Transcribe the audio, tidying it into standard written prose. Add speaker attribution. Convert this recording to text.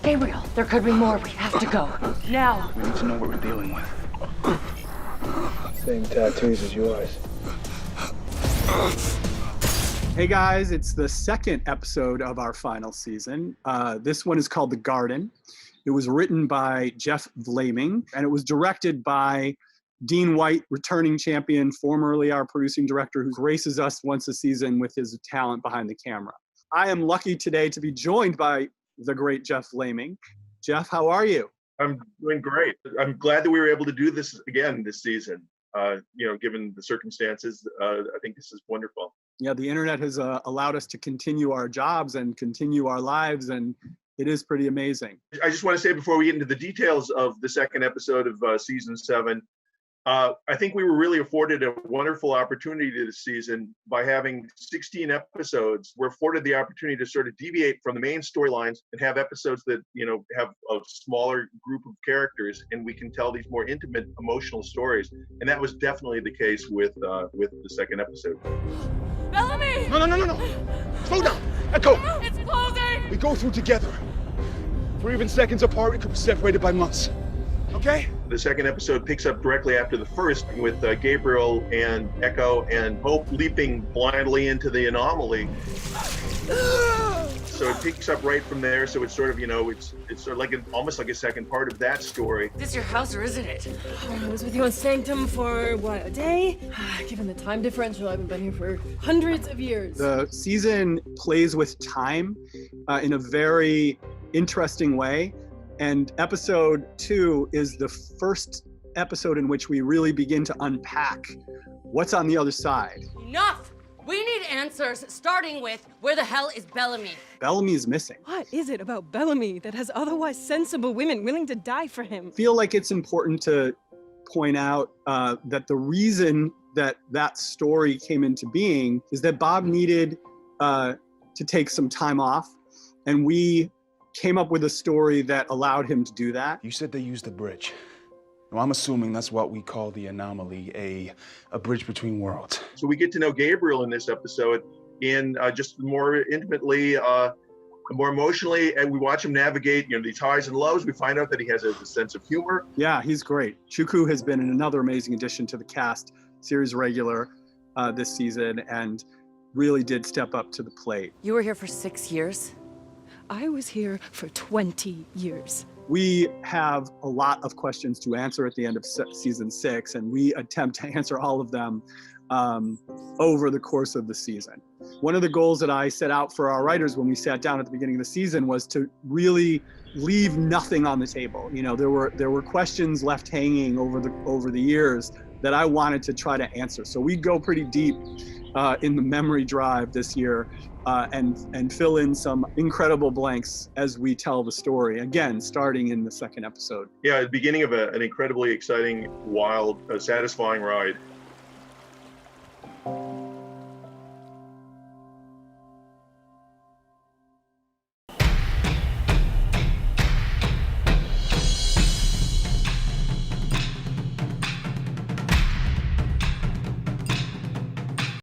Speaker 1: Gabriel, there could be more. We have to go. Now.
Speaker 2: We need to know what we're dealing with.
Speaker 3: Same tattoos as yours.
Speaker 4: Hey guys, it's the second episode of our final season. This one is called The Garden. It was written by Jeff Vlaming, and it was directed by Dean White, returning champion, formerly our producing director, who graces us once a season with his talent behind the camera. I am lucky today to be joined by the great Jeff Vlaming. Jeff, how are you?
Speaker 5: I'm doing great. I'm glad that we were able to do this again this season. Given the circumstances, I think this is wonderful.
Speaker 4: Yeah, the internet has allowed us to continue our jobs and continue our lives, and it is pretty amazing.
Speaker 5: I just want to say before we get into the details of the second episode of season 7, I think we were really afforded a wonderful opportunity this season by having 16 episodes. We're afforded the opportunity to sort of deviate from the main storylines and have episodes that, have a smaller group of characters, and we can tell these more intimate, emotional stories. And that was definitely the case with the second episode.
Speaker 1: Bellamy!
Speaker 3: No. Slow down. Echo.
Speaker 1: It's closing!
Speaker 3: We go through together. If we're even seconds apart, we could be separated by months. Okay?
Speaker 5: The second episode picks up directly after the first with Gabriel and Echo and Hope leaping blindly into the anomaly. So it picks up right from there. So it's sort of, it's sort of like almost like a second part of that story.
Speaker 1: Is this your house or isn't it?
Speaker 6: I was with you on Sanctum for, a day? Given the time differential, I've been here for hundreds of years.
Speaker 4: The season plays with time in a very interesting way. And episode 2 is the first episode in which we really begin to unpack what's on the other side.
Speaker 1: Enough! We need answers, starting with, where the hell is Bellamy?
Speaker 4: Bellamy's missing.
Speaker 6: What is it about Bellamy that has otherwise sensible women willing to die for him?
Speaker 4: I feel like it's important to point out that the reason that story came into being is that Bob needed to take some time off, and we came up with a story that allowed him to do that.
Speaker 2: You said they used a bridge. Well, I'm assuming that's what we call the anomaly, a bridge between worlds.
Speaker 5: So we get to know Gabriel in this episode in just more intimately, more emotionally, and we watch him navigate, these highs and lows. We find out that he has a sense of humor.
Speaker 4: Yeah, he's great. Chuku has been another amazing addition to the cast, series regular this season, and really did step up to the plate.
Speaker 1: You were here for 6 years?
Speaker 6: I was here for 20 years.
Speaker 4: We have a lot of questions to answer at the end of season 6, and we attempt to answer all of them over the course of the season. One of the goals that I set out for our writers when we sat down at the beginning of the season was to really leave nothing on the table. There were questions left hanging over the years that I wanted to try to answer. So we go pretty deep in the memory drive this year and fill in some incredible blanks as we tell the story, again, starting in the second episode.
Speaker 5: Yeah, the beginning of an incredibly exciting, wild, satisfying ride.